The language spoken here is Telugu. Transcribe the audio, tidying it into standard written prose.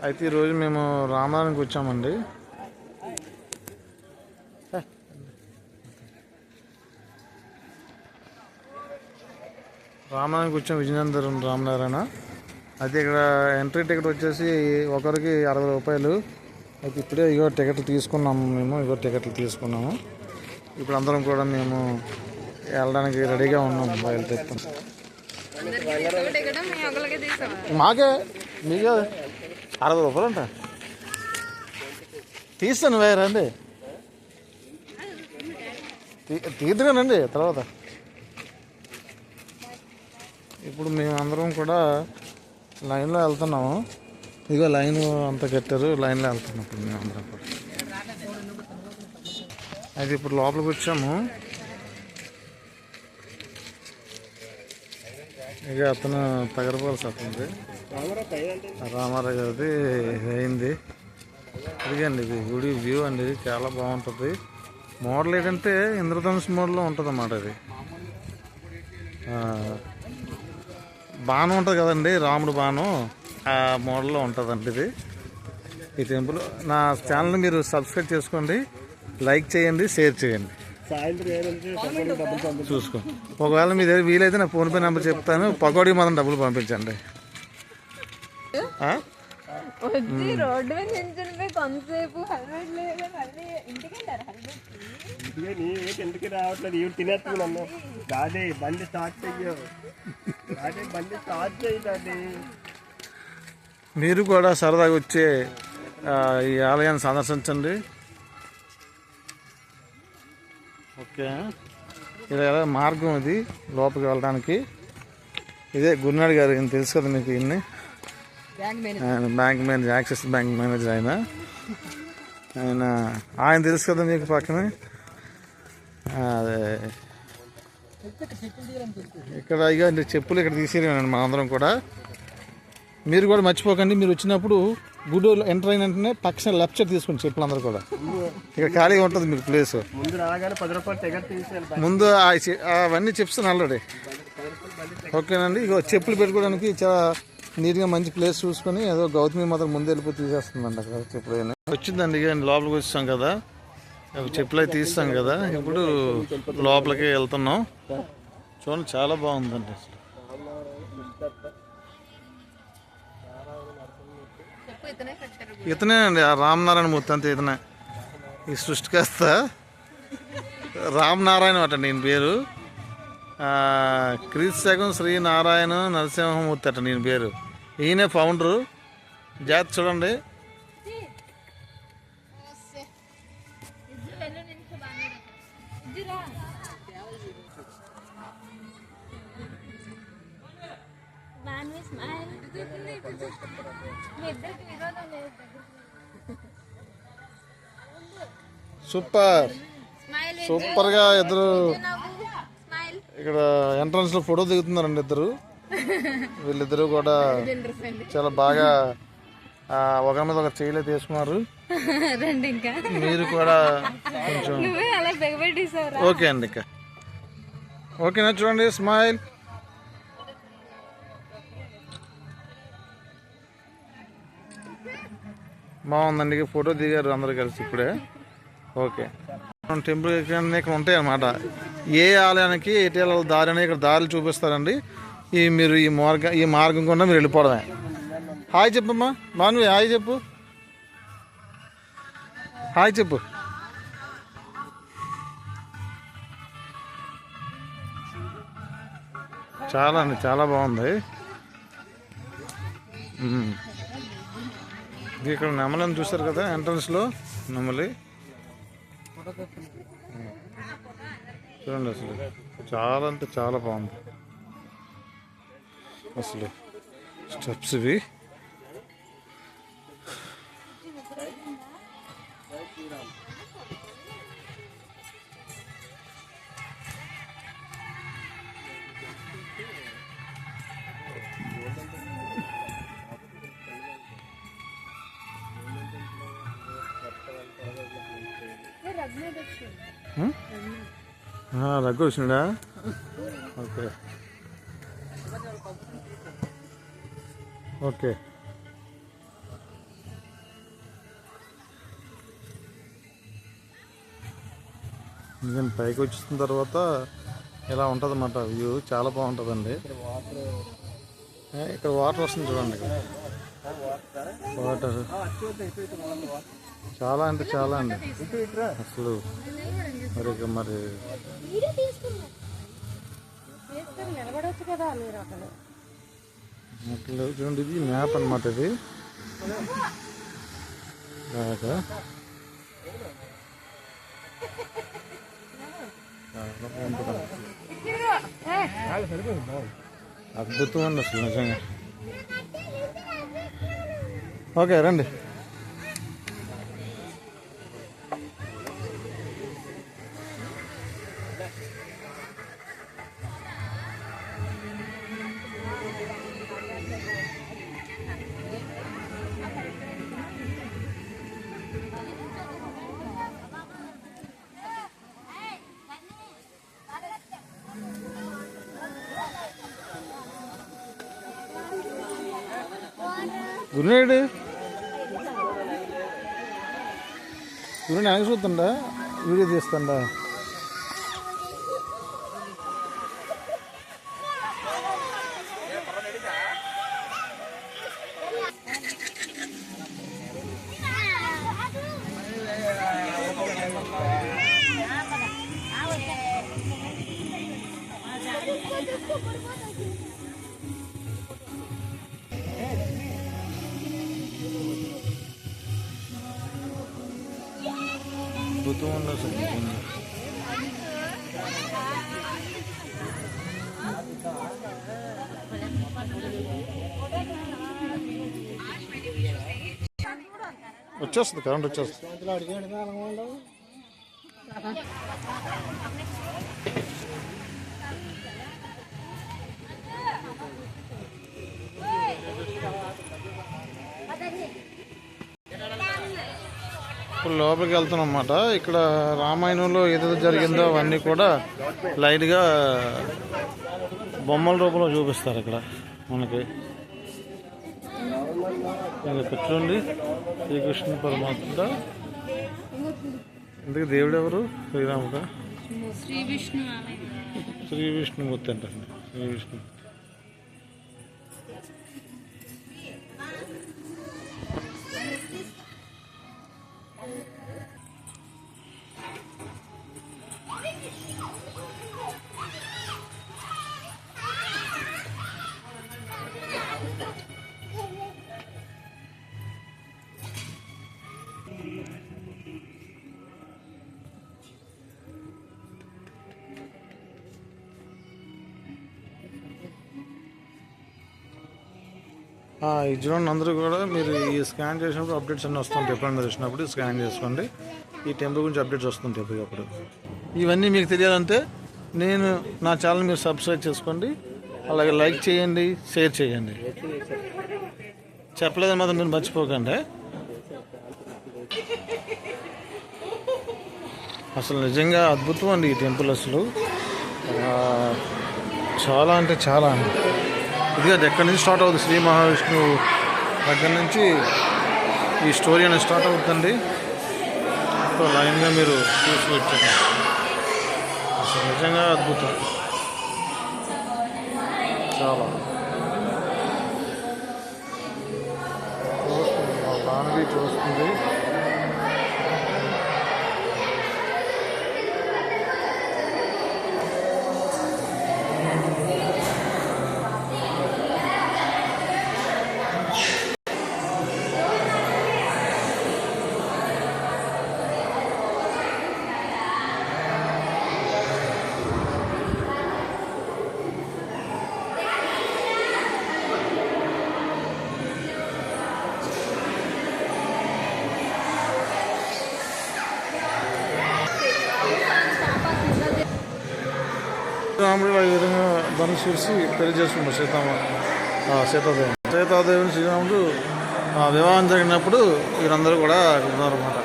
అయితే ఈరోజు మేము రామనారాయణకి వచ్చామండి. రామనారాయణకి వచ్చాం, విజయనగరం రామనారాయణ. అయితే ఇక్కడ ఎంట్రీ టికెట్ వచ్చేసి ఒకరికి 60 రూపాయలు. అయితే ఇప్పుడే ఇగో టికెట్లు తీసుకున్నాము టికెట్లు తీసుకున్నాము. ఇప్పుడు అందరం కూడా మేము వెళ్ళడానికి రెడీగా ఉన్నాము. బయలుదేరుతాం. మాకే మీకే 60 రూపాయలు అంట. తీస్తాను రండి, తీద్దుగానండి తర్వాత. ఇప్పుడు మేము అందరం కూడా లైన్లో వెళ్తున్నాము. ఇదిగో లైన్ అంతా కట్టారు, లైన్లో వెళ్తున్నాం ఇప్పుడు మేము అందరం కూడా. అయితే ఇప్పుడు లోపలికి వచ్చాము. ఇక అతను తగరపాల్సి అతనిది రామారావు గారిది అయింది. ఇదిగండి ఇది గుడి వ్యూ అండి, చాలా బాగుంటుంది. మోడల్ ఏంటంటే ఇంద్రధనుష్ మోడల్లో ఉంటుంది అన్నమాట. ఇది బాణం ఉంటుంది కదండి, రాముడు బాణం, ఆ మోడల్లో ఉంటుందండి ఇది ఈ టెంపుల్. నా ఛానల్ని మీరు సబ్స్క్రైబ్ చేసుకోండి, లైక్ చేయండి, షేర్ చేయండి. చూసుకో, ఒకవేళ మీ దగ్గర వీలైతే నా ఫోన్పే నెంబర్ చెప్తాను, పకోడీ మాత్రం డబ్బులు పంపించండి. ఎందుకు రావట్లేదు, ఇవి తినేస్తున్నాను. దాదే బండి స్టార్ట్ చేయాలి. మీరు కూడా సరదాగా వచ్చే ఈ ఆలయాన్ని సందర్శించండి. ఓకే, ఇది ఎలా మార్గం, ఇది లోపలికి వెళ్ళడానికి. ఇదే గురునాథ్ గారు, ఈయన తెలుసు కదా మీకు. ఈయన్ని bank manager, axis bank manager ఆయన తెలుసు కదా మీకు పక్కనే. అదే ఇక్కడ ఇక చెప్పులు ఇక్కడ తీసేయండి మా అందరం కూడా. మీరు కూడా మర్చిపోకండి, మీరు వచ్చినప్పుడు గుడి ఎంటర్ అయిన వెంటనే పక్కన లెఫ్ట్ సైడ్ తీసుకోండి చెప్పులు అందరూ కూడా. ఇక్కడ ఖాళీగా ఉంటుంది మీకు ప్లేస్. ముందు అవన్నీ చెప్తాను ఆల్రెడీ. ఓకేనండి, ఇక చెప్పులు పెట్టుకోవడానికి చాలా నీట్గా మంచి ప్లేస్ చూసుకొని, ఏదో గౌతమి మాత్రం ముందు వెళ్ళిపోయి తీసేస్తుందండి అక్కడ చెప్పులు. వచ్చిందండి, ఇక లోపలికి వచ్చాం కదా, చెప్పులు అయితే తీస్తాం కదా. ఇప్పుడు లోపలికి వెళ్తున్నాం. చూడండి, చాలా బాగుందండి. ఇతనేనండి ఆ రామనారాయణ మూర్తి, అంతే ఇతనే. ఈ సృష్టికర్త రామనారాయణ అట నేను పేరు. క్రీస్తకం శ్రీ నారాయణ నరసింహమూర్తి అట నేను పేరు. ఈయనే ఫౌండరు. జాతి చూడండి. సూపర్గా ఇద్దరు ఇక్కడ ఎంట్రన్స్ లో ఫోటో దిగుతున్నారండి ఇద్దరు. వీళ్ళిద్దరు కూడా చాలా బాగా ఒకరి మీద ఒక చేయలే తీసుకున్నారు. మీరు కూడా కొంచెం ఓకే అండి. ఇంకా ఓకేనా, చూడండి స్మైల్. బాగుందండి, ఫోటో దిగారు అందరు కలిసి ఇప్పుడే. ఓకే, టెంపుల్ ఇక్కడ ఉంటాయి అన్నమాట. ఏ ఆలయానికి ఎటు వెళ్ళాలి దారి అని ఇక్కడ దారులు చూపిస్తారండి. మీరు ఈ మార్గం కూడా మీరు వెళ్ళిపోవడమే. హాయ్ చెప్పమ్మా మానవి, హాయ్ చెప్పు, హాయ్ చెప్పు. చాలా అండి, చాలా బాగుంది. ఇక్కడ నెమలని చూస్తారు కదా ఎంట్రన్స్లో, నెమలి చూడండి. అసలు చాలా అంటే చాలా బాగుంది. అసలు స్టెప్స్ ఇవి. రఘు వచ్చినాడా? Okay okay. ఎందుకంటే పైకి వచ్చిన తర్వాత ఇలా ఉంటుంది అన్నమాట వ్యూ, చాలా బాగుంటుందండి. ఇక్కడ వాటర్ వస్తుంది చూడండి, ఇక్కడ వాటర్ చాలా అంటే చాలా అండి అసలు. మరి అట్లా చూడండి, ఇది మ్యాప్ అన్నమాట. ఇది బాగా అద్భుతం అండి అసలు నిజంగా. ఓకే రండి. గురునాయుడు వెనక చూస్తుండా, వీడియో తీస్తుండా? అద్భుతం ఉంది అసలు. వచ్చేస్తుంది, కరెంట్ వచ్చేస్తుంది. ఇప్పుడు లోపలికి వెళ్తున్నాం అన్నమాట. ఇక్కడ రామాయణంలో ఏదైతే జరిగిందో అవన్నీ కూడా లైట్గా బొమ్మల రూపంలో చూపిస్తారు ఇక్కడ మనకి. చూడండి, శ్రీకృష్ణ పరమాత్మ. ఇందుకు దేవుడు ఎవరు? శ్రీరాముడు, శ్రీ విష్ణుమూర్తి అంటండి. శ్రీ విష్ణు. ఈ చూడండి, అందరూ కూడా మీరు ఈ స్కాన్ చేసినప్పుడు అప్డేట్స్ అన్నీ వస్తుంటాయి. ఎప్పుడైనా మీరు వచ్చినప్పుడు స్కాన్ చేసుకోండి. ఈ టెంపుల్ గురించి అప్డేట్స్ వస్తుంటాయి ఎప్పటికప్పుడు. ఇవన్నీ మీకు తెలియాలంటే నా ఛానల్ మీరు సబ్స్క్రైబ్ చేసుకోండి, అలాగే లైక్ చేయండి, షేర్ చేయండి. చెప్పలేదని మాత్రం మీరు మర్చిపోకండి. అసలు నిజంగా అద్భుతం అండి ఈ టెంపుల్. అసలు చాలా అంటే చాలా. ఇది అది ఎక్కడి నుంచి స్టార్ట్ అవుతుంది, శ్రీ మహావిష్ణువు దగ్గర నుంచి ఈ స్టోరీ అనేది స్టార్ట్ అవుతుంది. సో లైన్గా మీరు చూసి వచ్చారు. అసలు నిజంగా అద్భుతం, చాలా చూస్తుంది, మా బాణవి చూస్తుంది. రాముడు ఈ విధంగా ధనుసు చూసి పెళ్లి చేసుకుంటారు సీతాదేవిని. శ్రీరాముడు వివాహం జరిగినప్పుడు వీరందరూ కూడా ఉన్నారన్నమాట.